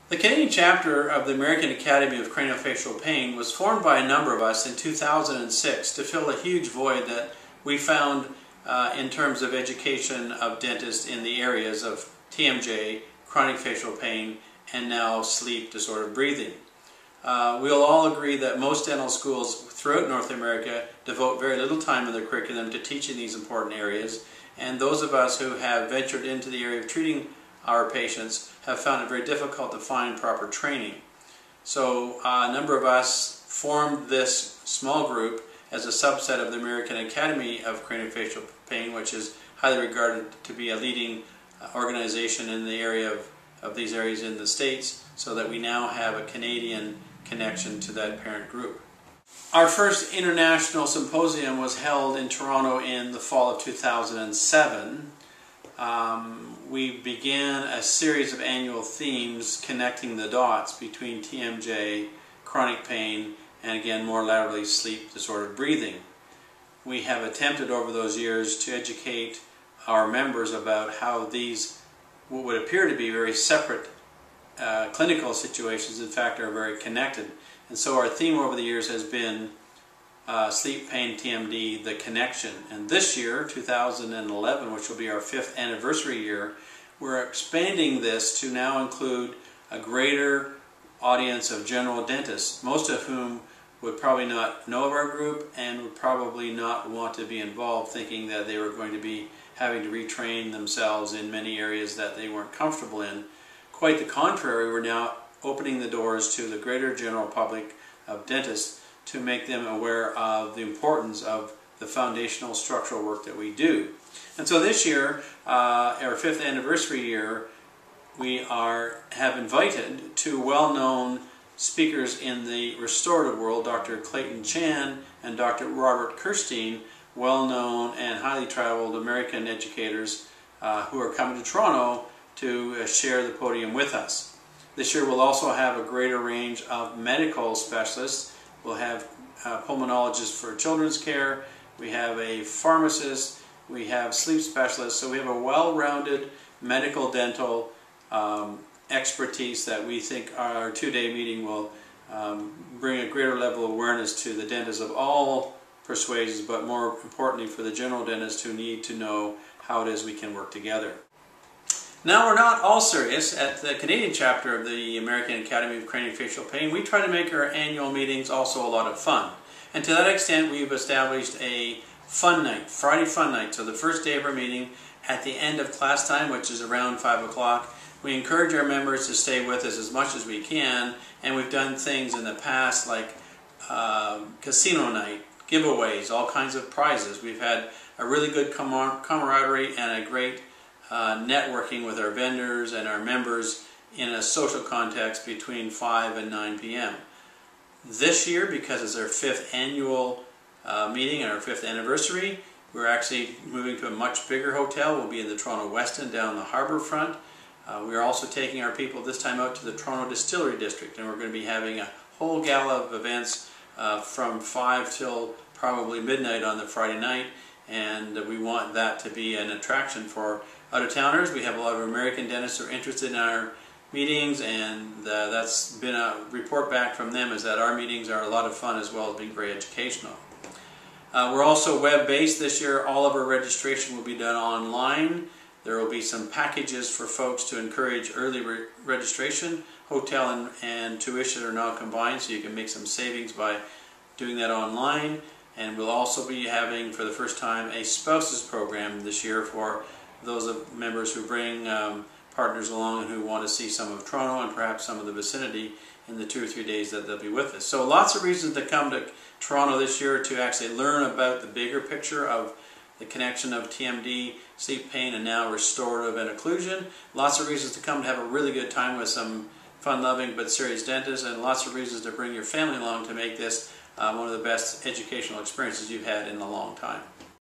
The Canadian chapter of the American Academy of Craniofacial Pain was formed by a number of us in 2006 to fill a huge void that we found in terms of education of dentists in the areas of TMJ, chronic facial pain, and now sleep disordered breathing. We'll all agree that most dental schools throughout North America devote very little time in their curriculum to teaching these important areas, and those of us who have ventured into the area of treating our patients have found it very difficult to find proper training. So a number of us formed this small group as a subset of the American Academy of Craniofacial Pain, which is highly regarded to be a leading organization in the area of these areas in the States, so that we now have a Canadian connection to that parent group. Our first international symposium was held in Toronto in the fall of 2007. We began a series of annual themes connecting the dots between TMJ, chronic pain, and again more laterally sleep disordered breathing. We have attempted over those years to educate our members about how these, what would appear to be very separate clinical situations, in fact are very connected. And so our theme over the years has been sleep pain TMD, the connection. And this year, 2011, which will be our 5th anniversary year, we're expanding this to now include a greater audience of general dentists, most of whom would probably not know of our group and would probably not want to be involved, thinking that they were going to be having to retrain themselves in many areas that they weren't comfortable in. Quite the contrary, we're now opening the doors to the greater general public of dentists to make them aware of the importance of the foundational structural work that we do. And so this year, our 5th anniversary year, we have invited two well-known speakers in the restorative world, Dr. Clayton Chan and Dr. Robert Kirstein, well-known and highly traveled American educators who are coming to Toronto to share the podium with us. This year we'll also have a greater range of medical specialists. We'll have pulmonologists for children's care, we have a pharmacist, we have sleep specialists, so we have a well-rounded medical dental expertise that we think our two-day meeting will bring a greater level of awareness to the dentists of all persuasions, but more importantly for the general dentists who need to know how it is we can work together. Now, we're not all serious. At the Canadian chapter of the American Academy of Craniofacial Pain, we try to make our annual meetings also a lot of fun. And to that extent, we've established a fun night, Friday fun night. So the first day of our meeting, at the end of class time, which is around 5 o'clock, we encourage our members to stay with us as much as we can. And we've done things in the past like casino night, giveaways, all kinds of prizes. We've had a really good camaraderie and a great networking with our vendors and our members in a social context between 5 and 9 p.m. This year, because it's our 5th annual meeting and our 5th anniversary, we're actually moving to a much bigger hotel. We'll be in the Toronto West End down the harbour front. We're also taking our people this time out to the Toronto Distillery District, and we're going to be having a whole gala of events from 5 till probably midnight on the Friday night, and we want that to be an attraction for out-of-towners. We have a lot of American dentists who are interested in our meetings, and that's been a report back from them, is that our meetings are a lot of fun as well as being very educational. We're also web-based this year. All of our registration will be done online. There will be some packages for folks to encourage early registration. Hotel and tuition are now combined, so you can make some savings by doing that online. And we'll also be having, for the first time, a spouses program this year for those members who bring partners along and who want to see some of Toronto and perhaps some of the vicinity in the 2 or 3 days that they'll be with us. So lots of reasons to come to Toronto this year to actually learn about the bigger picture of the connection of TMD, sleep pain, and now restorative and occlusion. Lots of reasons to come to have a really good time with some fun-loving but serious dentists, and lots of reasons to bring your family along to make this one of the best educational experiences you've had in a long time.